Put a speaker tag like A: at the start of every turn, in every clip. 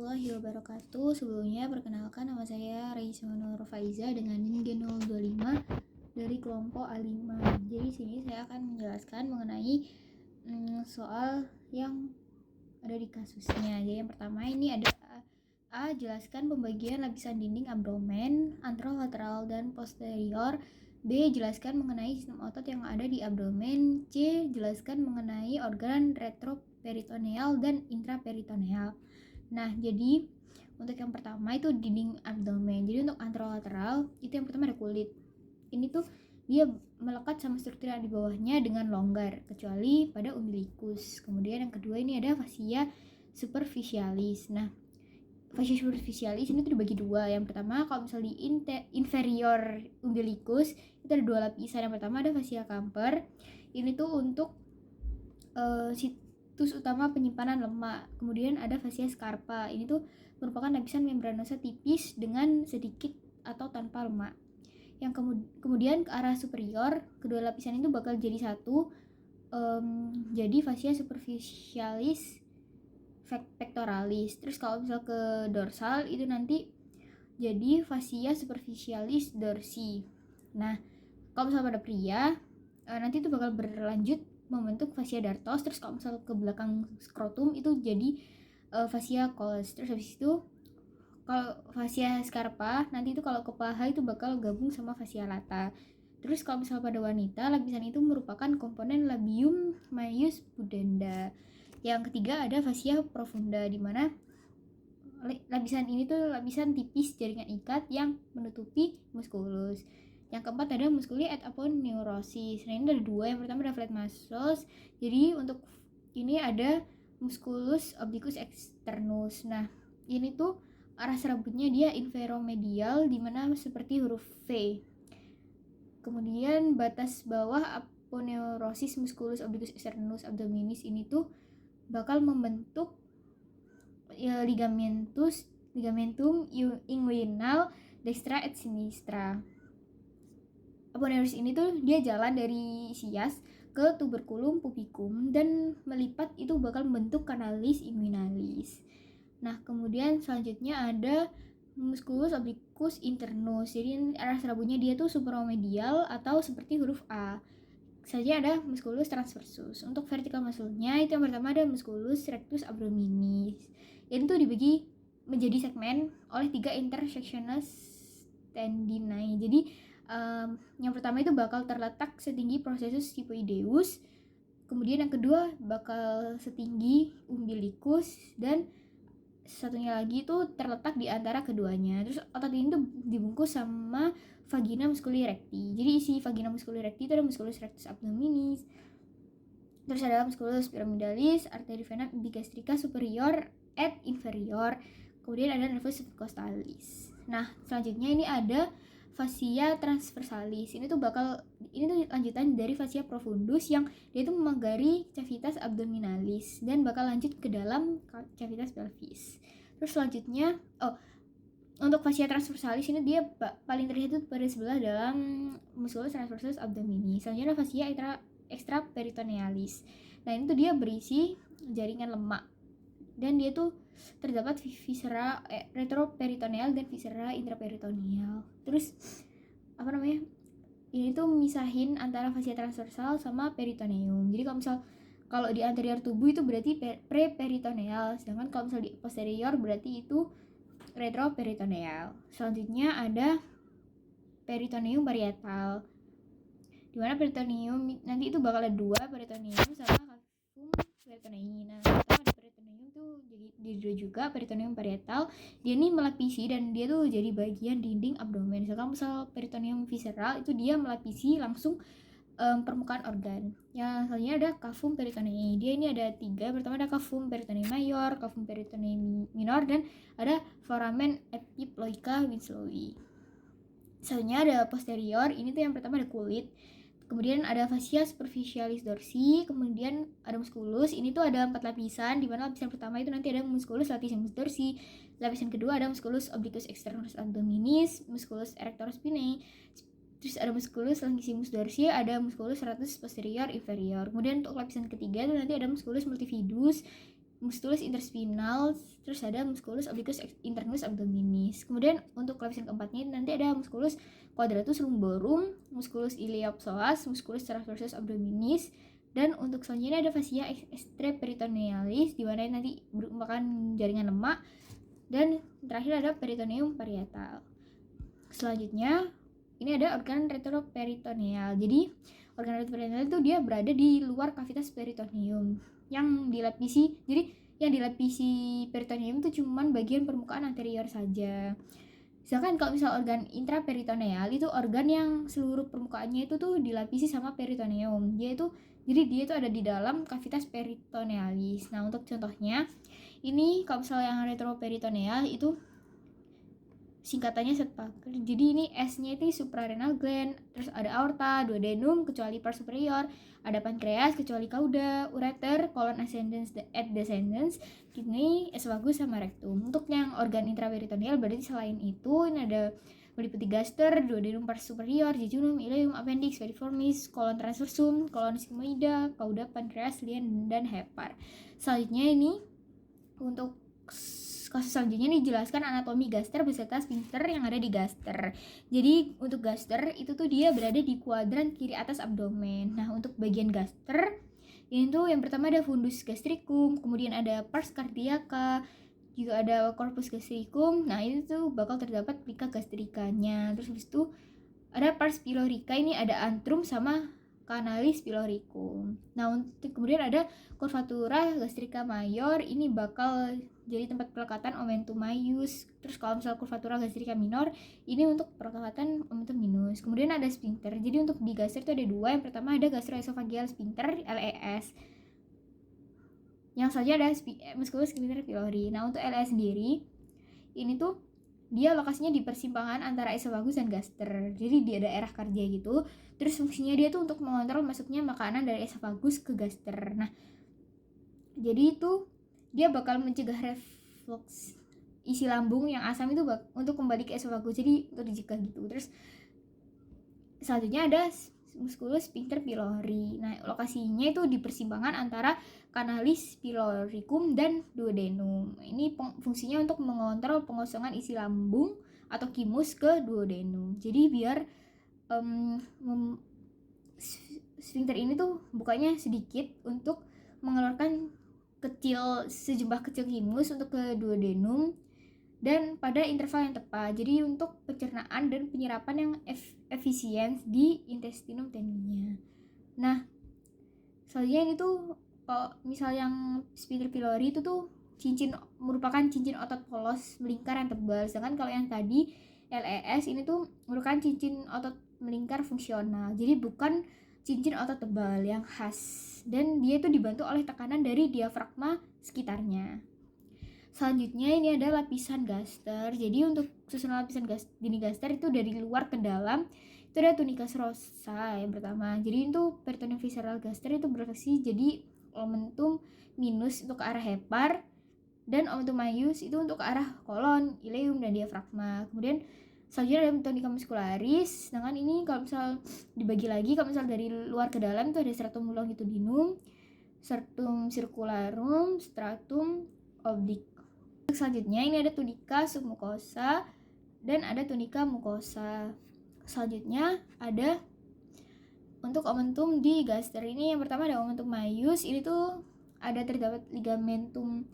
A: Warahmatullahi wabarakatuh. Sebelumnya perkenalkan, nama saya Raisa Nur Faiza dengan NIM G025 dari kelompok A5. Jadi sini saya akan menjelaskan mengenai soal yang ada di kasusnya. Jadi yang pertama ini ada A. Jelaskan pembagian lapisan dinding abdomen anterolateral dan posterior. B. Jelaskan mengenai sistem otot yang ada di abdomen. C. Jelaskan mengenai organ retroperitoneal dan intraperitoneal. Nah, jadi untuk yang pertama itu dinding abdomen. Jadi untuk anterolateral itu yang pertama ada kulit. Ini tuh dia melekat sama struktur yang di bawahnya dengan longgar, kecuali pada umbilikus. Kemudian yang kedua ini ada fascia superficialis. Nah, fascia superficialis ini tuh dibagi dua. Yang pertama kalau misalnya di inferior umbilikus itu ada dua lapisan. Yang pertama ada fascia Camper. Ini tuh untuk situs utama penyimpanan lemak. Kemudian ada fascia scarpa. Ini tuh merupakan lapisan membranosa tipis dengan sedikit atau tanpa lemak. Yang kemudian ke arah superior, kedua lapisan itu bakal jadi satu. Jadi fascia superficialis pectoralis. Terus kalau misal ke dorsal itu nanti jadi fascia superficialis dorsi. Nah, kalau misal pada pria nanti itu bakal berlanjut membentuk fascia dartos. Terus kalau misal ke belakang skrotum itu jadi fascia coles. Terus habis itu kalau fascia scarpa nanti itu kalau ke paha itu bakal gabung sama fascia lata. Terus kalau misal pada wanita, lapisan itu merupakan komponen labium maius pudenda. Yang ketiga ada fascia profunda, di mana lapisan ini tuh lapisan tipis jaringan ikat yang menutupi musculus. Yang keempat ada musculi et aponeurosis. Nah, ini ada dua. Yang pertama ada flat muscles. Jadi untuk ini ada musculus obliquus externus. Nah, ini tuh arah serabutnya dia inferomedial, dimana seperti huruf V. Kemudian batas bawah aponeurosis musculus obliquus externus abdominis ini tuh bakal membentuk ligamentum inguinal dextra et sinistra. Aponeurosis ini tuh dia jalan dari sias ke tuberculum pubicum dan melipat itu bakal membentuk kanalis inguinalis. Nah, kemudian selanjutnya ada musculus obliquus internus. Jadi arah serabutnya dia tuh supromedial atau seperti huruf A. Selanjutnya ada musculus transversus. Untuk vertical muscle-nya itu yang pertama ada musculus rectus abdominis. Ini tuh dibagi menjadi segmen oleh 3 intersectionals tendinae. Jadi yang pertama itu bakal terletak setinggi processus typhoideus. Kemudian yang kedua bakal setinggi umbilikus, dan satunya lagi itu terletak di antara keduanya. Terus otot ini tuh dibungkus sama vagina musculi recti. Jadi isi vagina musculi recti itu ada musculus rectus abdominis. Terus ada musculus pyramidalis, arteri vena epigastrica superior et inferior. Kemudian ada nervus subcostalis. Nah, selanjutnya ini ada fascia transversalis. Ini tuh lanjutan dari fascia profundus yang dia tuh memagari cavitas abdominalis dan bakal lanjut ke dalam cavitas pelvis. Terus selanjutnya untuk fascia transversalis ini dia paling terlihat itu pada sebelah dalam musculus transversus abdominis. Selanjutnya ada fascia extraperitonealis. Nah, ini tuh dia berisi jaringan lemak dan dia tuh terdapat viscera retroperitoneal dan viscera intraperitoneal. Terus ini tuh misahin antara fascia transversal sama peritoneum. Jadi kalau di anterior tubuh itu berarti preperitoneal, sedangkan kalau misal di posterior berarti itu retroperitoneal. Selanjutnya ada peritoneum parietal, dimana peritoneum nanti itu bakal ada dua, peritoneum sama cavum peritonei. Nah, pertama di peritoneum tuh jadi juga peritoneum parietal. Dia ini melapisi dan dia tuh jadi bagian dinding abdomen. Misal peritoneum visceral itu dia melapisi langsung permukaan organ. Yang selanjutnya ada cavum peritonei. Dia ini ada 3. Pertama ada cavum peritonei mayor, cavum peritonei minor, dan ada foramen epiploica winslowi. Selanjutnya ada posterior. Ini tuh yang pertama ada kulit. Kemudian ada fascia superficialis dorsi, kemudian ada musculus. Ini tuh ada 4 lapisan, di mana lapisan pertama itu nanti ada musculus latissimus dorsi. Lapisan kedua ada musculus obliquus externus abdominis, musculus erector spinae. Terus ada musculus longissimus dorsi, ada musculus serratus posterior inferior. Kemudian untuk lapisan ketiga itu nanti ada musculus multifidus, musculus interspinal, terus ada musculus obliquus internus abdominis. Kemudian untuk lapisan keempatnya nanti ada musculus quadratus lumborum, musculus iliopsoas, musculus transversus abdominis, dan untuk selanjutnya ada fascia extraperitonealis di mana nanti merupakan jaringan lemak, dan terakhir ada peritoneum parietal. Selanjutnya ini ada organ retroperitoneal. Jadi organ retroperitoneal itu dia berada di luar kavitas peritoneum yang dilapisi. Jadi yang dilapisi peritoneum itu cuman bagian permukaan anterior saja. Sedangkan kalau misal organ intraperitoneal itu organ yang seluruh permukaannya itu tuh dilapisi sama peritoneum. Jadi dia itu ada di dalam kavitas peritonealis. Nah, untuk contohnya ini kalau misalnya yang retroperitoneal itu singkatannya Sedpaker. Jadi ini S-nya itu suprarenal gland, terus ada aorta, duodenum kecuali pars superior, ada pankreas kecuali cauda, ureter, colon ascendens et descendens, kidney, esophagus sama rectum. Untuk yang organ intraperitoneal berarti selain itu ini ada meliputi gaster, duodenum pars superior, jejunum, ileum, appendix, piriformis, colon transversum, colon sigmoida, cauda, pankreas, lien, dan hepar. Selanjutnya ini untuk kasus selanjutnya dijelaskan anatomi gaster beserta sphincter yang ada di gaster. Jadi untuk gaster itu tuh dia berada di kuadran kiri atas abdomen. Nah, untuk bagian gaster ini tuh yang pertama ada fundus gastricum, kemudian ada pars cardiaca, juga ada corpus gastricum. Nah, ini tuh bakal terdapat plica gastricanya. Terus habis itu ada pars pylorica, ini ada antrum sama canalis pyloricum. Nah, untuk kemudian ada curvatura gastrica major, ini bakal jadi tempat pelekatan omentum maius. Terus kalau misal curvatura gastrica minor, ini untuk pelekatan omentum minus. Kemudian ada sphincter. Jadi untuk di gaster itu ada dua. Yang pertama ada gastroesophageal sphincter LES. Yang saja ada musculus sphincter pylori. Nah, untuk LES sendiri ini tuh dia lokasinya di persimpangan antara esophagus dan gaster. Jadi di daerah kardia gitu. Terus fungsinya dia tuh untuk mengontrol masuknya makanan dari esophagus ke gaster. Nah, jadi itu dia bakal mencegah reflux isi lambung yang asam itu untuk kembali ke esophagus. Jadi untuk dicegah gitu. Terus selanjutnya ada musculus sphincter pylori. Nah, lokasinya itu di persimpangan antara canalis pyloricum dan duodenum. Ini fungsinya untuk mengontrol pengosongan isi lambung atau kimus ke duodenum. Jadi biar sphincter ini tuh bukanya sedikit untuk mengeluarkan sejumlah kecil kimus untuk ke duodenum dan pada interval yang tepat. Jadi untuk pencernaan dan penyerapan yang efisien di intestinum teninya. Nah, selanjutnya ini tuh kalau misal yang sphincter pylori itu tuh merupakan cincin otot polos melingkar yang tebal. Sedangkan kalau yang tadi LES ini tuh merupakan cincin otot melingkar fungsional. Jadi bukan cincin otot tebal yang khas. Dan dia itu dibantu oleh tekanan dari diafragma sekitarnya. Selanjutnya ini ada lapisan gaster. Jadi untuk susunan lapisan dini gaster itu dari luar ke dalam itu ada tunica serosa yang pertama. Jadi itu peritoneum visceral gaster itu berfungsi jadi omentum minus untuk ke arah hepar dan omentum maius itu untuk ke arah kolon, ileum, dan diafragma. Kemudian selanjutnya ada tunica muscularis. Sedangkan ini kalau misal dibagi lagi, kalau misal dari luar ke dalam itu ada stratum longitudinum, stratum circularum, stratum oblique. Selanjutnya ini ada tunica submucosa dan ada tunica mucosa. Selanjutnya ada untuk omentum di gaster ini yang pertama ada omentum maius. Ini tuh ada terdapat ligamentum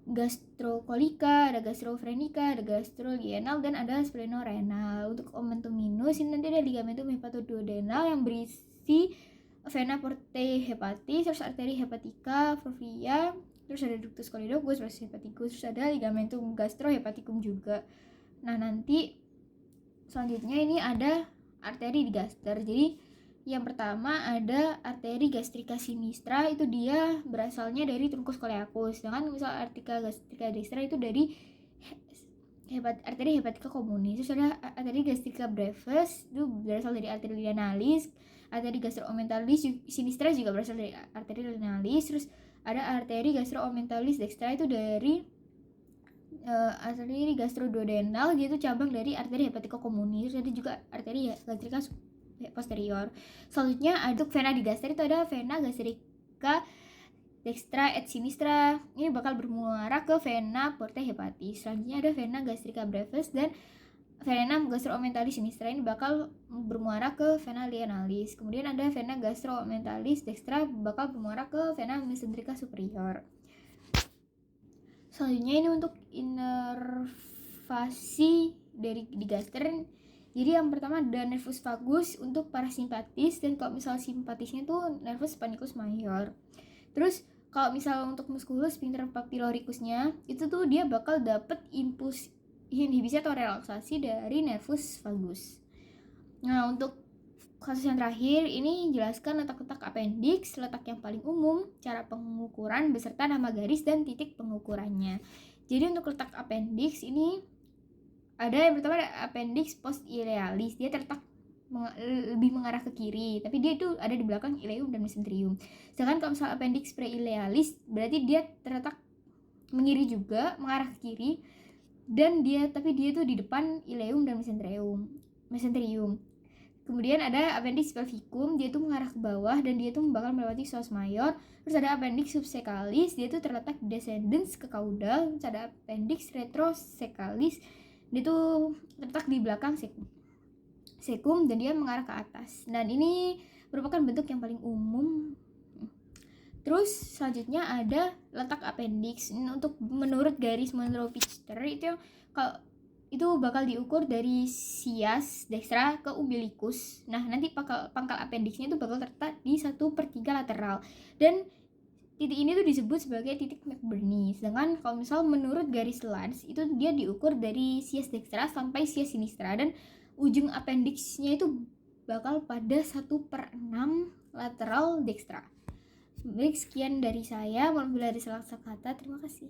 A: gastrocolica, ada gastrofrenica, ada gastrolienal, dan ada splenorenal. Untuk omentum minus ini nanti ada ligamentum hepatoduodenal yang berisi vena portae hepatis, terus arteri hepatica, fovea, terus ada ductus choledochus, terus hepaticus, terus ada ligamentum gastrohepaticum juga. Nah, nanti selanjutnya ini ada arteri di gaster. Jadi yang pertama ada arteri gastrica sinistra, itu dia berasalnya dari truncus coleacus. Sedangkan misal arteria gastrica dextra itu dari arteri hepatica communis. Terus ada arteri gastrica brevis itu berasal dari arteri linealis. Arteri gastroomenthalis sinistra juga berasal dari arteri linealis. Terus ada arteri gastroomenthalis dextra itu dari arteri gastroduodenal, dia itu cabang dari arteri hepatica communis. Ada juga arteri gastrica posterior. Selanjutnya untuk vena di gaster itu ada vena gastrica dextra et sinistra. Ini bakal bermuara ke vena portae hepatis. Selanjutnya ada vena gastrica brevis dan vena gastroomentalis sinistra, ini bakal bermuara ke vena lienalis. Kemudian ada vena gastroomentalis dextra bakal bermuara ke vena mesenterica superior. Selanjutnya ini untuk inervasi di gaster. Jadi yang pertama ada nervus vagus untuk parasimpatis, dan kalau misal simpatisnya tuh nervus panicus major. Terus kalau misal untuk musculus sphincter papilloricusnya itu tuh dia bakal dapet impuls inhibisi atau relaksasi dari nervus vagus. Nah, untuk kasus yang terakhir ini jelaskan letak-letak appendix, letak yang paling umum, cara pengukuran beserta nama garis dan titik pengukurannya. Jadi untuk letak appendix ini ada yang pertama ada appendix post ilealis, dia terletak lebih mengarah ke kiri, tapi dia itu ada di belakang ileum dan mesenterium. Sedangkan kalau misalnya appendix preilealis berarti dia terletak mengiri juga, mengarah ke kiri, dan dia tuh di depan ileum dan mesenterium. Kemudian ada appendix pelvicum, dia tuh mengarah ke bawah dan dia tuh bakal melewati psoas mayor. Terus ada appendix subsecalis, dia tuh terletak descendens ke caudal. Terus ada appendix retrosecalis, dia tuh terletak di belakang secum dan dia mengarah ke atas. Dan ini merupakan bentuk yang paling umum. Terus selanjutnya ada letak appendix. Untuk menurut garis Monro-Pfister itu bakal diukur dari sias dextra ke umbilicus. Nah, nanti pangkal appendixnya itu bakal terletak di 1/3 lateral. Dan titik ini tuh disebut sebagai titik McBurney. Sedangkan kalau misal menurut garis Lanz itu dia diukur dari sias dextra sampai sias sinistra, dan ujung appendixnya itu bakal pada 1/6 lateral dextra. Baik, sekian dari saya. Mohon bila ada salah kata. Terima kasih.